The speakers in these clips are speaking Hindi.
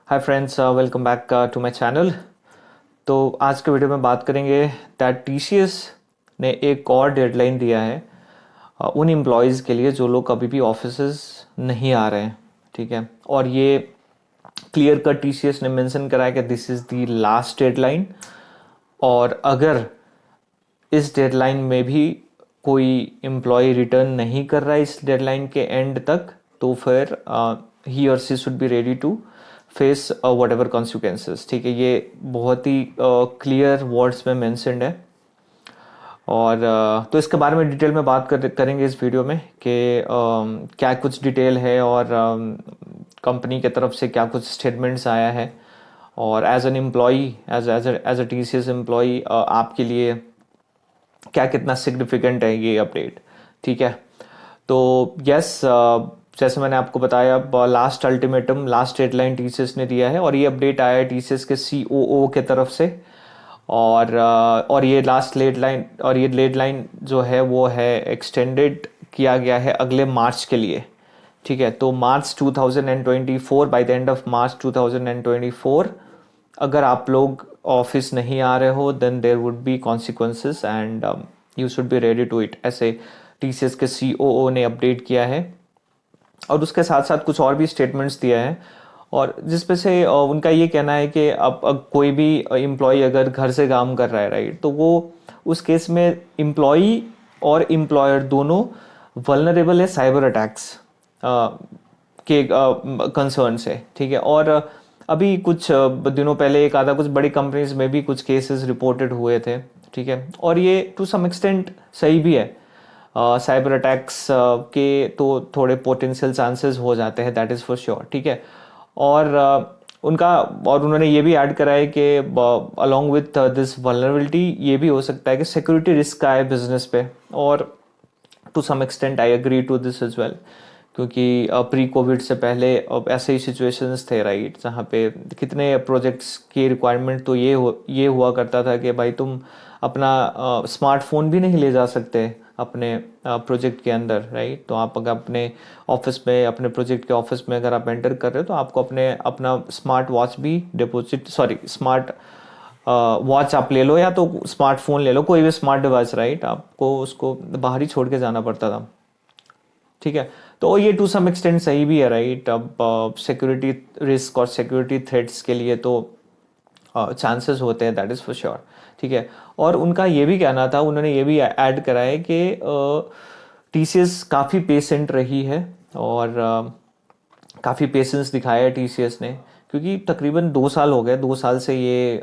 Hi friends, welcome back to my channel. तो आज के वीडियो में बात करेंगे दैट टीसीएस ने एक और डेडलाइन दिया है उन एम्प्लॉयज़ के लिए जो लोग कभी भी ऑफिसेज नहीं आ रहे हैं। ठीक है, और ये क्लियर कट टीसीएस ने मेंशन करा है कि this is the last deadline, और अगर इस डेडलाइन में भी कोई एम्प्लॉय रिटर्न नहीं कर रहा है इस डेडलाइन के एंड तक, तो फिर ही और she should be ready to face whatever consequences. ठीक है, ये बहुत ही क्लियर वर्ड्स में मेंशन्ड है। और तो इसके बारे में डिटेल में बात करेंगे इस वीडियो में कि क्या कुछ डिटेल है और कंपनी के तरफ से क्या कुछ स्टेटमेंट्स आया है, और as an employee, as a TCS employee आपके लिए क्या कितना सिग्निफिकेंट है ये अपडेट। ठीक है, तो यस, जैसे मैंने आपको बताया, last ultimatum, last deadline TCS ने दिया है, और ये अपडेट आया है टीसीएस के सीओओ के तरफ से। और ये लास्ट डेडलाइन, और ये डेडलाइन जो है वो है एक्सटेंडेड किया गया है अगले मार्च के लिए। ठीक है, तो March 2024, by the end of March 2024 अगर आप लोग ऑफिस नहीं आ रहे हो, then there would be consequences and you should be ready to it, ऐसे टीसीएस के सीओओ ने अपडेट किया है। और उसके साथ साथ कुछ और भी स्टेटमेंट्स दिया है, और जिसपे से उनका ये कहना है कि अब कोई भी एम्प्लॉय अगर घर से काम कर रहा है, राइट, तो वो उस केस में एम्प्लॉय और एम्प्लॉयर दोनों वल्नरेबल है साइबर अटैक्स के कंसर्न से। ठीक है, और अभी कुछ दिनों पहले एक आधा कुछ बड़ी कंपनीज में भी कुछ केसेस रिपोर्टेड हुए थे। ठीक है, और ये टू सम एक्सटेंट सही भी है। साइबर अटैक्स के तो थोड़े पोटेंशियल चांसेस हो जाते हैं, दैट इज़ फॉर श्योर। ठीक है, और उन्होंने ये भी ऐड करा है कि अलोंग विथ दिस वल्नरेबिलिटी ये भी हो सकता है कि सिक्योरिटी रिस्क आए बिजनेस पे, और to some extent I agree to this as well, क्योंकि प्री कोविड से पहले ऐसे ही सिचुएशंस थे, राइट, जहाँ पे कितने प्रोजेक्ट्स की रिक्वायरमेंट तो ये हुआ करता था कि भाई तुम अपना स्मार्टफोन भी नहीं ले जा सकते अपने प्रोजेक्ट के अंदर, राइट। तो आप अगर अपने ऑफिस में, अपने प्रोजेक्ट के ऑफिस में अगर आप एंटर कर रहे हो, तो आपको अपना स्मार्ट वॉच भी स्मार्ट वॉच आप ले लो, या तो स्मार्टफोन ले लो, कोई भी स्मार्ट डिवाइस, राइट, आपको उसको बाहर ही छोड़ के जाना पड़ता था। ठीक है, तो ये टू सम एक्सटेंट सही भी है, राइट। अब सिक्योरिटी रिस्क और सिक्योरिटी थ्रेट्स के लिए तो चांसेस होते हैं, दैट इज़ फॉर श्योर। ठीक है, और उनका ये भी कहना था, उन्होंने ये भी ऐड करा है कि टीसीएस काफ़ी पेशेंट रही है, और काफ़ी पेशेंस दिखाया है टीसीएस ने, क्योंकि तकरीबन 2 साल हो गए, 2 साल से ये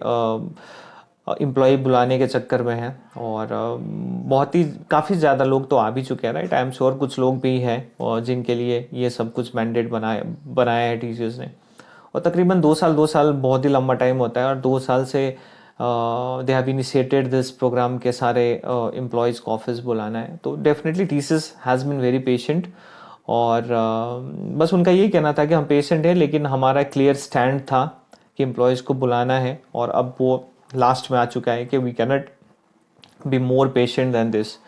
एम्प्लॉय बुलाने के चक्कर में है, और बहुत ही काफ़ी ज़्यादा लोग तो आ भी चुके हैं, राइट। आई एम श्योर कुछ लोग भी हैं और जिनके लिए ये सब कुछ मैंडेट बनाया है टीसीएस ने। और तकरीबन 2 साल बहुत ही लंबा टाइम होता है, और 2 साल से they have initiated this program के सारे एम्प्लॉयज़ को ऑफिस बुलाना है, तो definitely TCS has been very patient. और बस उनका यही कहना था कि हम पेशेंट हैं, लेकिन हमारा क्लियर स्टैंड था कि एम्प्लॉयज़ को बुलाना है, और अब वो लास्ट में आ चुका है कि we cannot be more patient than this.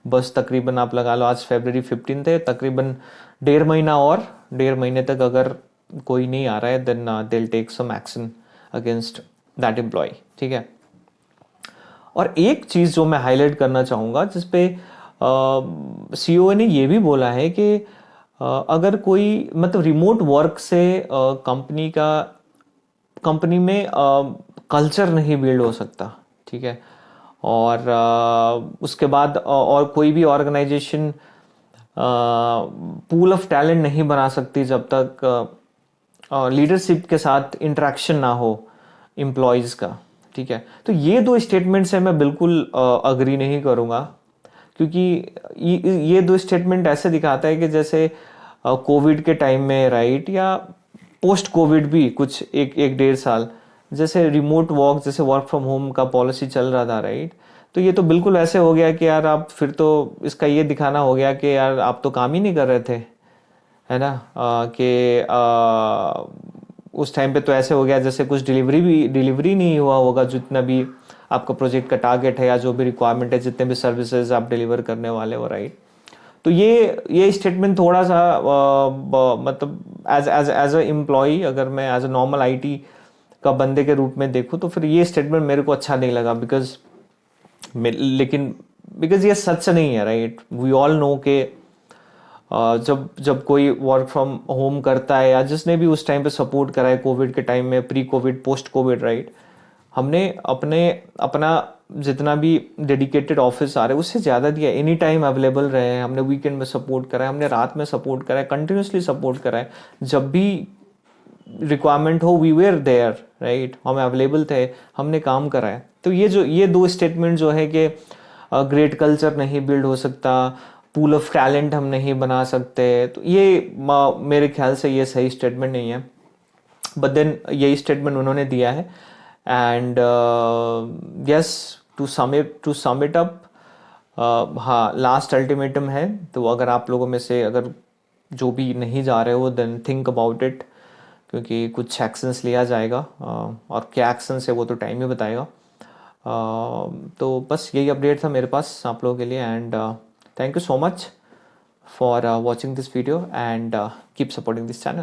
बस तकरीबन आप लगा लो आज February 15 है, तकरीबन 1.5 महीने तक अगर कोई नहीं आ रहा है, then they will take some action against that employee. ठीक है, और एक चीज़ जो मैं हाईलाइट करना चाहूँगा, जिसपे सीईओ ने ये भी बोला है कि अगर कोई मतलब रिमोट वर्क से कंपनी में कल्चर नहीं बिल्ड हो सकता। ठीक है, और उसके बाद और कोई भी ऑर्गेनाइजेशन पूल ऑफ टैलेंट नहीं बना सकती जब तक लीडरशिप के साथ इंटरेक्शन ना हो एम्प्लॉयज़ का। ठीक है, तो ये 2 स्टेटमेंट से मैं बिल्कुल अग्री नहीं करूँगा, क्योंकि ये 2 स्टेटमेंट ऐसे दिखाता है कि जैसे कोविड के टाइम में, राइट, या पोस्ट कोविड भी कुछ 1-1.5 साल, जैसे रिमोट वर्क, जैसे वर्क फ्रॉम होम का पॉलिसी चल रहा था, राइट। तो ये तो बिल्कुल ऐसे हो गया कि यार आप फिर तो इसका ये दिखाना हो गया कि यार आप तो काम ही नहीं कर रहे थे, है ना। कि उस टाइम पे तो ऐसे हो गया जैसे कुछ डिलीवरी नहीं हुआ होगा, जितना भी आपका प्रोजेक्ट का टारगेट है या जो भी रिक्वायरमेंट है, जितने भी सर्विसेज आप डिलीवर करने वाले हो, राइट। तो ये स्टेटमेंट थोड़ा सा मतलब as as as a employee, अगर मैं एज अ नॉर्मल आईटी का बंदे के रूप में देखूँ तो फिर ये स्टेटमेंट मेरे को अच्छा नहीं लगा, लेकिन बिकॉज ये सच नहीं है, राइट। वी ऑल नो के जब जब कोई वर्क फ्रॉम होम करता है, या जिसने भी उस टाइम पे सपोर्ट करा है कोविड के टाइम में, pre Covid, post Covid, right, हमने अपना जितना भी डेडिकेटेड ऑफिस आ रहे हैं उससे ज़्यादा दिया, एनी टाइम अवेलेबल रहे हैं, हमने वीकेंड में सपोर्ट करा है, हमने रात में सपोर्ट करा है, कंटिन्यूसली सपोर्ट करा है, जब भी रिक्वायरमेंट हो वी वेयर देयर, राइट, हम अवेलेबल थे, हमने काम करा है। तो ये दो स्टेटमेंट जो है कि ग्रेट कल्चर नहीं बिल्ड हो सकता, पूल ऑफ टैलेंट हम नहीं बना सकते, तो ये मेरे ख्याल से ये सही स्टेटमेंट नहीं है। बट देन यही स्टेटमेंट उन्होंने दिया है। And yes, to sum it up, हाँ, लास्ट अल्टीमेटम है, तो अगर आप लोगों में से अगर जो भी नहीं जा रहे हो देन थिंक अबाउट इट, क्योंकि कुछ एक्शंस लिया जाएगा, और क्या एक्शंस है वो तो टाइम ही बताएगा। तो बस यही अपडेट था मेरे पास आप लोगों के लिए। And thank you so much for watching this video, and keep supporting this channel.